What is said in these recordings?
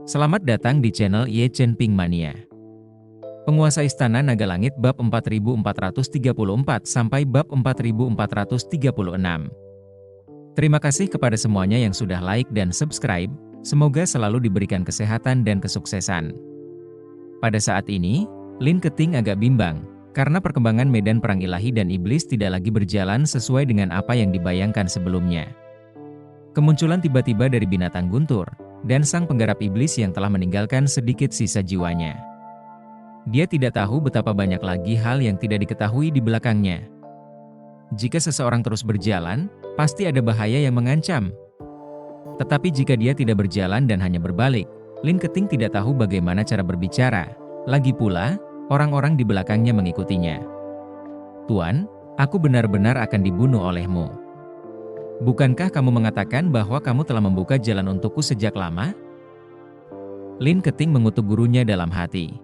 Selamat datang di channel Ye Chen Ping Mania. Penguasa Istana Naga Langit bab 4434 sampai bab 4436. Terima kasih kepada semuanya yang sudah like dan subscribe, semoga selalu diberikan kesehatan dan kesuksesan. Pada saat ini, Lin Keting agak bimbang, karena perkembangan medan perang ilahi dan iblis tidak lagi berjalan sesuai dengan apa yang dibayangkan sebelumnya. Kemunculan tiba-tiba dari binatang guntur, dan sang penggarap iblis yang telah meninggalkan sedikit sisa jiwanya. Dia tidak tahu betapa banyak lagi hal yang tidak diketahui di belakangnya. Jika seseorang terus berjalan, pasti ada bahaya yang mengancam. Tetapi jika dia tidak berjalan dan hanya berbalik, Lin Keting tidak tahu bagaimana cara berbicara. Lagi pula, orang-orang di belakangnya mengikutinya. "Tuan, aku benar-benar akan dibunuh olehmu. Bukankah kamu mengatakan bahwa kamu telah membuka jalan untukku sejak lama?" Lin Keting mengutuk gurunya dalam hati.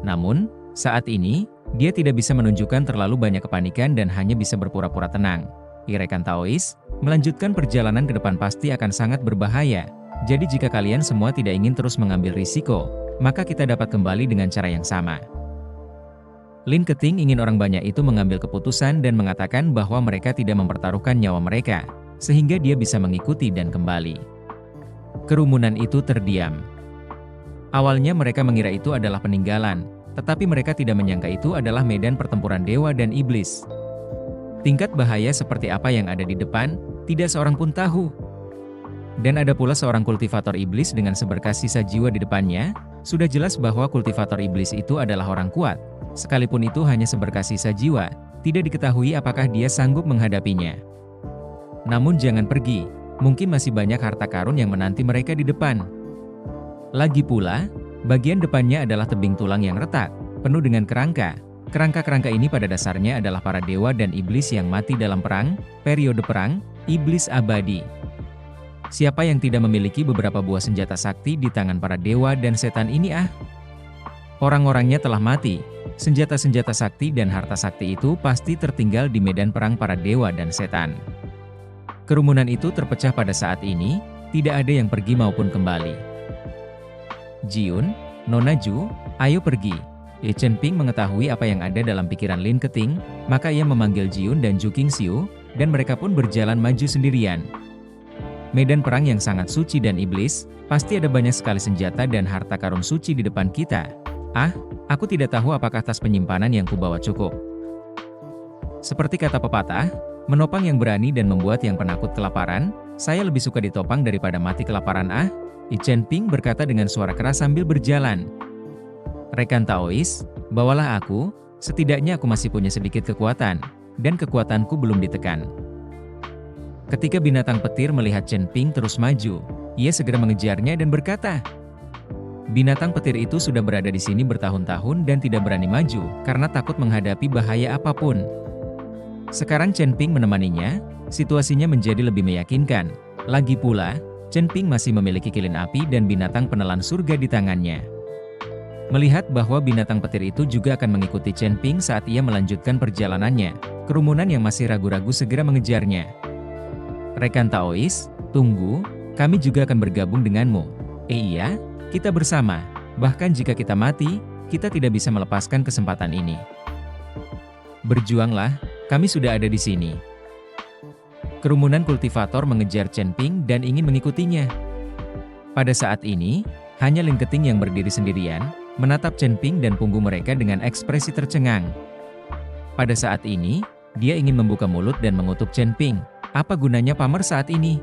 Namun, saat ini, dia tidak bisa menunjukkan terlalu banyak kepanikan dan hanya bisa berpura-pura tenang. Rekan Taois, melanjutkan perjalanan ke depan pasti akan sangat berbahaya. Jadi jika kalian semua tidak ingin terus mengambil risiko, maka kita dapat kembali dengan cara yang sama. Lin Keting ingin orang banyak itu mengambil keputusan dan mengatakan bahwa mereka tidak mempertaruhkan nyawa mereka, sehingga dia bisa mengikuti dan kembali. Kerumunan itu terdiam. Awalnya mereka mengira itu adalah peninggalan, tetapi mereka tidak menyangka itu adalah medan pertempuran dewa dan iblis. Tingkat bahaya seperti apa yang ada di depan, tidak seorang pun tahu. Dan ada pula seorang kultivator iblis dengan seberkas sisa jiwa di depannya. Sudah jelas bahwa kultivator iblis itu adalah orang kuat. Sekalipun itu hanya seberkas sisa jiwa, tidak diketahui apakah dia sanggup menghadapinya. Namun jangan pergi, mungkin masih banyak harta karun yang menanti mereka di depan. Lagi pula, bagian depannya adalah tebing tulang yang retak, penuh dengan kerangka. Kerangka-kerangka ini pada dasarnya adalah para dewa dan iblis yang mati dalam perang, periode perang, iblis abadi. Siapa yang tidak memiliki beberapa buah senjata sakti di tangan para dewa dan setan ini Orang-orangnya telah mati. Senjata-senjata sakti dan harta sakti itu pasti tertinggal di medan perang para dewa dan setan. Kerumunan itu terpecah pada saat ini, tidak ada yang pergi maupun kembali. "Jiun, Nona Ju, ayo pergi." Ye Chen Ping mengetahui apa yang ada dalam pikiran Lin Keting, maka ia memanggil Jiun dan Ju Qingxiu, dan mereka pun berjalan maju sendirian. Medan perang yang sangat suci dan iblis, pasti ada banyak sekali senjata dan harta karun suci di depan kita. Aku tidak tahu apakah tas penyimpanan yang kubawa cukup. Seperti kata pepatah, menopang yang berani dan membuat yang penakut kelaparan, saya lebih suka ditopang daripada mati kelaparan. Ye Chen Ping berkata dengan suara keras sambil berjalan. "Rekan Taois, bawalah aku, setidaknya aku masih punya sedikit kekuatan, dan kekuatanku belum ditekan." Ketika binatang petir melihat Chen Ping terus maju, ia segera mengejarnya dan berkata, "Binatang petir itu sudah berada di sini bertahun-tahun dan tidak berani maju, karena takut menghadapi bahaya apapun. Sekarang Chen Ping menemaninya, situasinya menjadi lebih meyakinkan. Lagi pula, Chen Ping masih memiliki kilin api dan binatang penelan surga di tangannya." Melihat bahwa binatang petir itu juga akan mengikuti Chen Ping saat ia melanjutkan perjalanannya, kerumunan yang masih ragu-ragu segera mengejarnya. "Rekan Taois, tunggu, kami juga akan bergabung denganmu." Iya, kita bersama, bahkan jika kita mati, kita tidak bisa melepaskan kesempatan ini. "Berjuanglah, kami sudah ada di sini." Kerumunan kultivator mengejar Chen Ping dan ingin mengikutinya. Pada saat ini, hanya Lin Keting yang berdiri sendirian, menatap Chen Ping dan punggung mereka dengan ekspresi tercengang. Pada saat ini, dia ingin membuka mulut dan mengutuk Chen Ping. Apa gunanya pamer saat ini?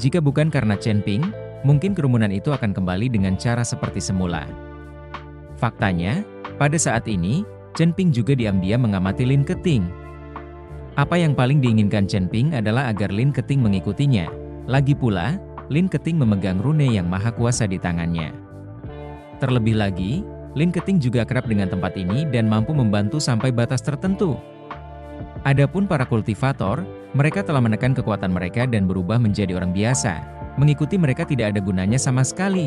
Jika bukan karena Chen Ping, mungkin kerumunan itu akan kembali dengan cara seperti semula. Faktanya, pada saat ini, Chen Ping juga diam-diam mengamati Lin Keting. Apa yang paling diinginkan Chen Ping adalah agar Lin Keting mengikutinya. Lagi pula, Lin Keting memegang rune yang maha kuasa di tangannya. Terlebih lagi, Lin Keting juga akrab dengan tempat ini dan mampu membantu sampai batas tertentu. Adapun para kultivator, mereka telah menekan kekuatan mereka dan berubah menjadi orang biasa. Mengikuti mereka tidak ada gunanya sama sekali.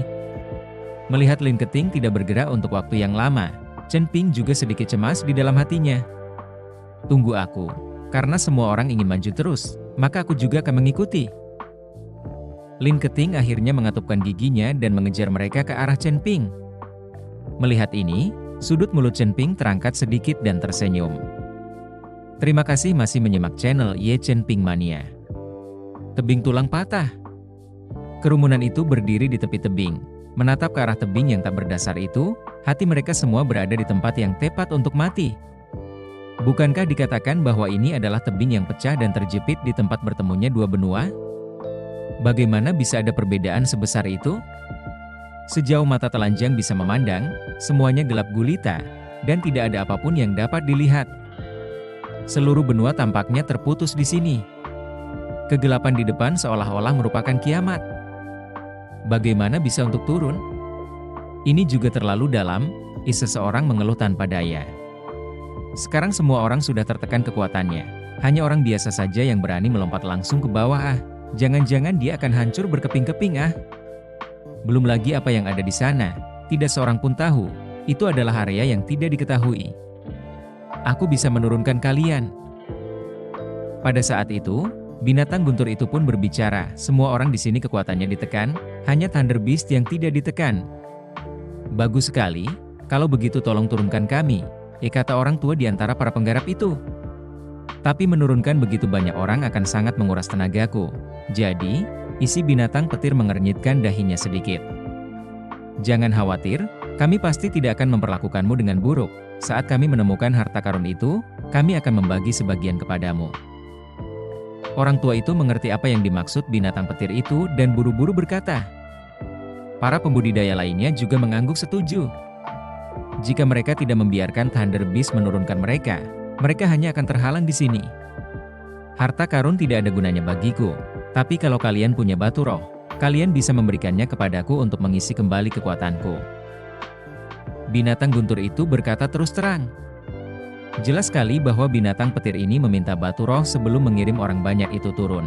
Melihat Lin Keting tidak bergerak untuk waktu yang lama, Chen Ping juga sedikit cemas di dalam hatinya. "Tunggu aku, karena semua orang ingin maju terus, maka aku juga akan mengikuti." Lin Keting akhirnya mengatupkan giginya dan mengejar mereka ke arah Chen Ping. Melihat ini, sudut mulut Chen Ping terangkat sedikit dan tersenyum. Terima kasih masih menyimak channel Ye Chen Ping Mania. Tebing tulang patah. Kerumunan itu berdiri di tepi tebing. Menatap ke arah tebing yang tak berdasar itu, hati mereka semua berada di tempat yang tepat untuk mati. Bukankah dikatakan bahwa ini adalah tebing yang pecah dan terjepit di tempat bertemunya dua benua? Bagaimana bisa ada perbedaan sebesar itu? Sejauh mata telanjang bisa memandang, semuanya gelap gulita, dan tidak ada apapun yang dapat dilihat. Seluruh benua tampaknya terputus di sini. Kegelapan di depan seolah-olah merupakan kiamat. Bagaimana bisa untuk turun? Ini juga terlalu dalam, seseorang mengeluh tanpa daya. Sekarang semua orang sudah tertekan kekuatannya. Hanya orang biasa saja yang berani melompat langsung ke bawah. Jangan-jangan dia akan hancur berkeping-keping. Belum lagi apa yang ada di sana. Tidak seorang pun tahu. Itu adalah area yang tidak diketahui. Aku bisa menurunkan kalian. Pada saat itu, binatang guntur itu pun berbicara. Semua orang di sini kekuatannya ditekan. Hanya Thunder Beast yang tidak ditekan. Bagus sekali. Kalau begitu tolong turunkan kami. Kata orang tua di antara para penggarap itu. Tapi menurunkan begitu banyak orang akan sangat menguras tenagaku. Jadi, isi binatang petir mengernyitkan dahinya sedikit. Jangan khawatir, kami pasti tidak akan memperlakukanmu dengan buruk. Saat kami menemukan harta karun itu, kami akan membagi sebagian kepadamu. Orang tua itu mengerti apa yang dimaksud binatang petir itu dan buru-buru berkata. Para pembudidaya lainnya juga mengangguk setuju. Jika mereka tidak membiarkan Thunder Beast menurunkan mereka, mereka hanya akan terhalang di sini. Harta karun tidak ada gunanya bagiku, tapi kalau kalian punya batu roh, kalian bisa memberikannya kepadaku untuk mengisi kembali kekuatanku. Binatang guntur itu berkata terus terang. Jelas sekali bahwa binatang petir ini meminta batu roh sebelum mengirim orang banyak itu turun.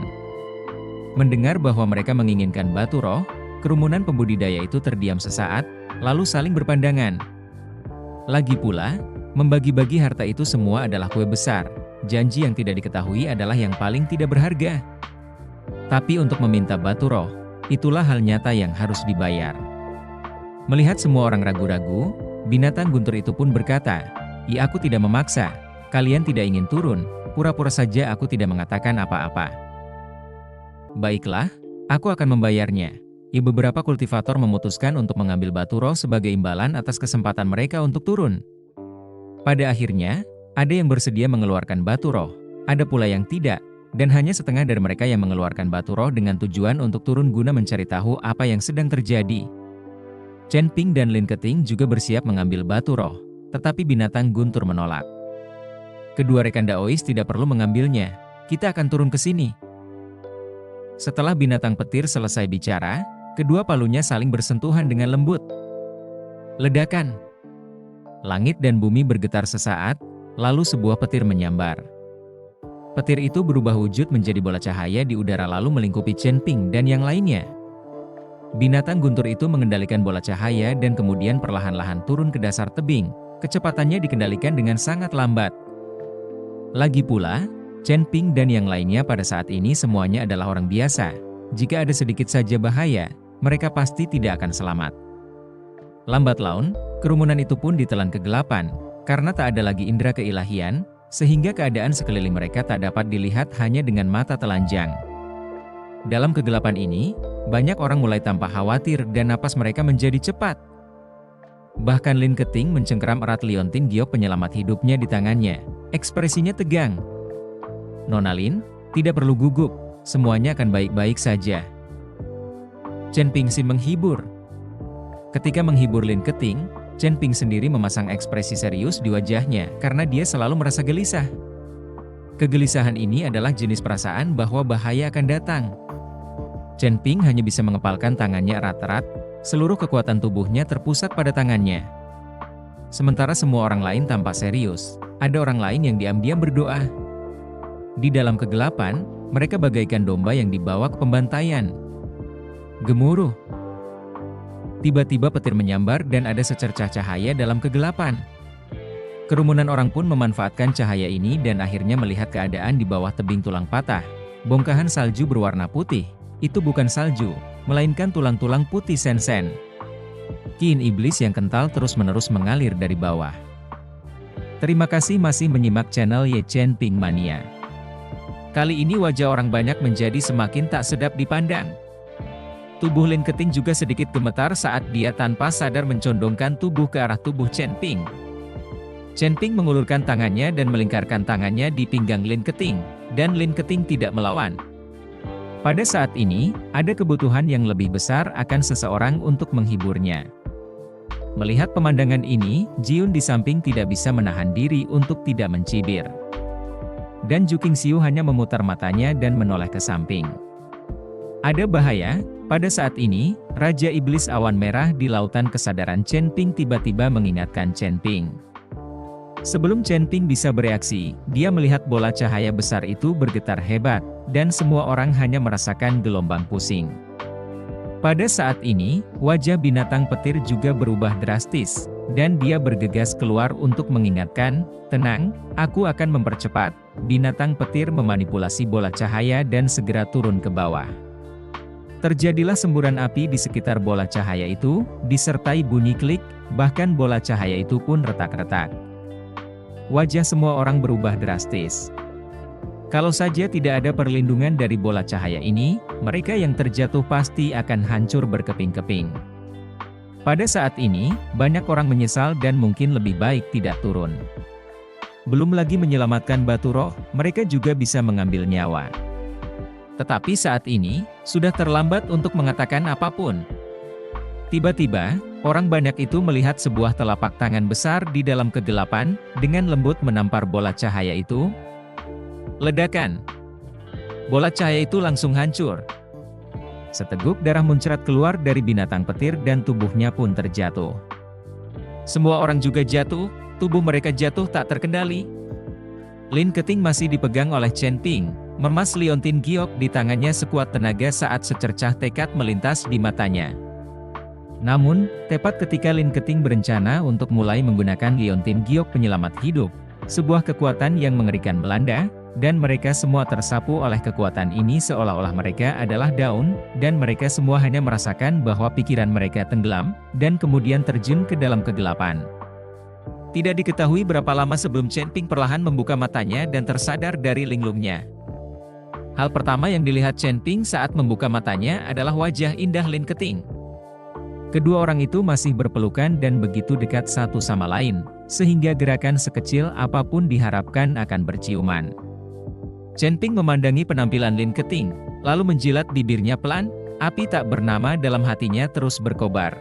Mendengar bahwa mereka menginginkan batu roh, kerumunan pembudidaya itu terdiam sesaat, lalu saling berpandangan. Lagi pula, membagi-bagi harta itu semua adalah kue besar. Janji yang tidak diketahui adalah yang paling tidak berharga. Tapi untuk meminta batu roh, itulah hal nyata yang harus dibayar. Melihat semua orang ragu-ragu, binatang guntur itu pun berkata, aku tidak memaksa. Kalian tidak ingin turun, pura-pura saja aku tidak mengatakan apa-apa. Baiklah, aku akan membayarnya. Beberapa kultivator memutuskan untuk mengambil batu roh sebagai imbalan atas kesempatan mereka untuk turun. Pada akhirnya, ada yang bersedia mengeluarkan batu roh, ada pula yang tidak, dan hanya setengah dari mereka yang mengeluarkan batu roh dengan tujuan untuk turun guna mencari tahu apa yang sedang terjadi. Chen Ping dan Lin Keting juga bersiap mengambil batu roh, tetapi binatang guntur menolak. Kedua rekan Daois tidak perlu mengambilnya, kita akan turun ke sini. Setelah binatang petir selesai bicara, kedua palunya saling bersentuhan dengan lembut. Ledakan. Langit dan bumi bergetar sesaat, lalu sebuah petir menyambar. Petir itu berubah wujud menjadi bola cahaya di udara lalu melingkupi Chen Ping dan yang lainnya. Binatang guntur itu mengendalikan bola cahaya dan kemudian perlahan-lahan turun ke dasar tebing. Kecepatannya dikendalikan dengan sangat lambat. Lagi pula, Chen Ping dan yang lainnya pada saat ini semuanya adalah orang biasa. Jika ada sedikit saja bahaya, mereka pasti tidak akan selamat. Lambat laun, kerumunan itu pun ditelan kegelapan, karena tak ada lagi indera keilahian, sehingga keadaan sekeliling mereka tak dapat dilihat hanya dengan mata telanjang. Dalam kegelapan ini, banyak orang mulai tampak khawatir dan napas mereka menjadi cepat. Bahkan Lin Keting mencengkeram erat liontin giok penyelamat hidupnya di tangannya. Ekspresinya tegang. Nona Lin, tidak perlu gugup, semuanya akan baik-baik saja. Chen Ping si menghibur. Ketika menghibur Lin Keting, Chen Ping sendiri memasang ekspresi serius di wajahnya karena dia selalu merasa gelisah. Kegelisahan ini adalah jenis perasaan bahwa bahaya akan datang. Chen Ping hanya bisa mengepalkan tangannya erat-erat, seluruh kekuatan tubuhnya terpusat pada tangannya. Sementara semua orang lain tampak serius, ada orang lain yang diam-diam berdoa. Di dalam kegelapan, mereka bagaikan domba yang dibawa ke pembantaian. Gemuruh. Tiba-tiba petir menyambar dan ada secercah cahaya dalam kegelapan. Kerumunan orang pun memanfaatkan cahaya ini dan akhirnya melihat keadaan di bawah tebing tulang patah. Bongkahan salju berwarna putih, Itu bukan salju, melainkan tulang-tulang putih Sen-Sen. Kiin iblis yang kental terus-menerus mengalir dari bawah. Terima kasih masih menyimak channel Ye Chen Ping Mania. Kali ini wajah orang banyak menjadi semakin tak sedap dipandang. Tubuh Lin Keting juga sedikit gemetar saat dia tanpa sadar mencondongkan tubuh ke arah tubuh Chen Ping. Chen Ping mengulurkan tangannya dan melingkarkan tangannya di pinggang Lin Keting, dan Lin Keting tidak melawan. Pada saat ini, ada kebutuhan yang lebih besar akan seseorang untuk menghiburnya. Melihat pemandangan ini, Jiun di samping tidak bisa menahan diri untuk tidak mencibir. Dan Ju Qingxiu hanya memutar matanya dan menoleh ke samping. Ada bahaya. Pada saat ini, Raja Iblis Awan Merah di lautan kesadaran Chen Ping tiba-tiba mengingatkan Chen Ping. Sebelum Chen Ping bisa bereaksi, dia melihat bola cahaya besar itu bergetar hebat, dan semua orang hanya merasakan gelombang pusing. Pada saat ini, wajah binatang petir juga berubah drastis, dan dia bergegas keluar untuk mengingatkan, "Tenang, aku akan mempercepat." Binatang petir memanipulasi bola cahaya dan segera turun ke bawah. Terjadilah semburan api di sekitar bola cahaya itu, disertai bunyi klik, bahkan bola cahaya itu pun retak-retak. Wajah semua orang berubah drastis. Kalau saja tidak ada perlindungan dari bola cahaya ini, mereka yang terjatuh pasti akan hancur berkeping-keping. Pada saat ini, banyak orang menyesal dan mungkin lebih baik tidak turun. Belum lagi menyelamatkan batu roh, mereka juga bisa mengambil nyawa. Tetapi saat ini, sudah terlambat untuk mengatakan apapun. Tiba-tiba, orang banyak itu melihat sebuah telapak tangan besar di dalam kegelapan, dengan lembut menampar bola cahaya itu. Ledakan! Bola cahaya itu langsung hancur. Seteguk darah muncrat keluar dari binatang petir dan tubuhnya pun terjatuh. Semua orang juga jatuh, tubuh mereka jatuh tak terkendali. Lin Keting masih dipegang oleh Chen Ping. Memas liontin giok di tangannya sekuat tenaga saat secercah tekad melintas di matanya. Namun, tepat ketika Lin Keting berencana untuk mulai menggunakan liontin giok penyelamat hidup, sebuah kekuatan yang mengerikan melanda, dan mereka semua tersapu oleh kekuatan ini seolah-olah mereka adalah daun, dan mereka semua hanya merasakan bahwa pikiran mereka tenggelam, dan kemudian terjun ke dalam kegelapan. Tidak diketahui berapa lama sebelum Chen Ping perlahan membuka matanya dan tersadar dari linglungnya. Hal pertama yang dilihat Chen Ping saat membuka matanya adalah wajah indah Lin Keting. Kedua orang itu masih berpelukan dan begitu dekat satu sama lain, sehingga gerakan sekecil apapun diharapkan akan berciuman. Chen Ping memandangi penampilan Lin Keting, lalu menjilat bibirnya pelan, api tak bernama dalam hatinya terus berkobar.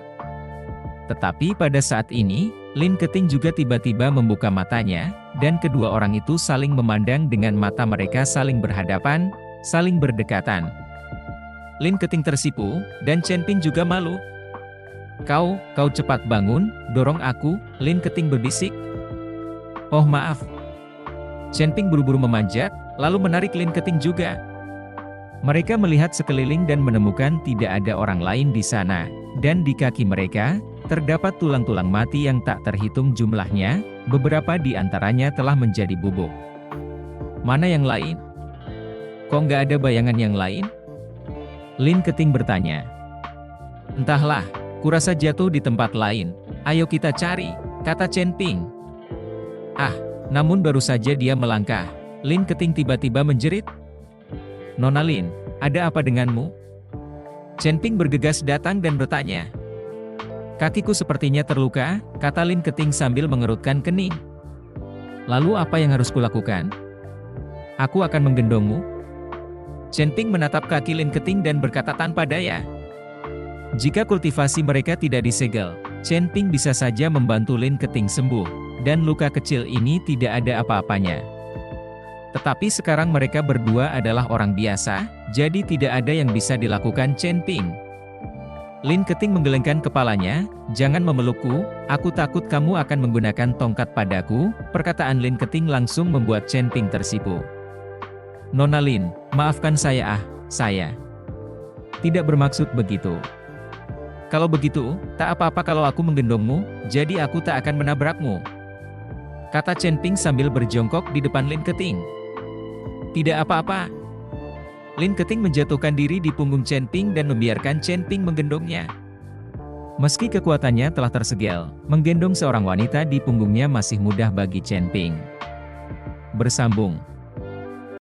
Tetapi pada saat ini, Lin Keting juga tiba-tiba membuka matanya, dan kedua orang itu saling memandang dengan mata mereka saling berhadapan, saling berdekatan. Lin Keting tersipu, dan Chen Ping juga malu. Kau cepat bangun, dorong aku," Lin Keting berbisik. "Oh maaf." Chen Ping buru-buru memanjat, lalu menarik Lin Keting juga. Mereka melihat sekeliling dan menemukan tidak ada orang lain di sana, dan di kaki mereka, terdapat tulang-tulang mati yang tak terhitung jumlahnya, beberapa di antaranya telah menjadi bubuk. Mana yang lain? Kok nggak ada bayangan yang lain? Lin Keting bertanya. Entahlah, kurasa jatuh di tempat lain. Ayo kita cari, kata Chen Ping. Ah, namun baru saja dia melangkah, Lin Keting tiba-tiba menjerit. Nona Lin, ada apa denganmu? Chen Ping bergegas datang dan bertanya. Kakiku sepertinya terluka, kata Lin Keting sambil mengerutkan kening. Lalu apa yang harus kulakukan? Aku akan menggendongmu. Chen Ping menatap kaki Lin Keting dan berkata tanpa daya. Jika kultivasi mereka tidak disegel, Chen Ping bisa saja membantu Lin Keting sembuh, dan luka kecil ini tidak ada apa-apanya. Tetapi sekarang mereka berdua adalah orang biasa, jadi tidak ada yang bisa dilakukan Chen Ping. Lin Keting menggelengkan kepalanya, jangan memelukku, aku takut kamu akan menggunakan tongkat padaku, perkataan Lin Keting langsung membuat Chen Ping tersipu. Nona Lin, maafkan saya saya tidak bermaksud begitu. Kalau begitu, tak apa-apa kalau aku menggendongmu, jadi aku tak akan menabrakmu. Kata Chen Ping sambil berjongkok di depan Lin Keting. Tidak apa-apa. Lin Keting menjatuhkan diri di punggung Chen Ping dan membiarkan Chen Ping menggendongnya. Meski kekuatannya telah tersegel, menggendong seorang wanita di punggungnya masih mudah bagi Chen Ping. Bersambung.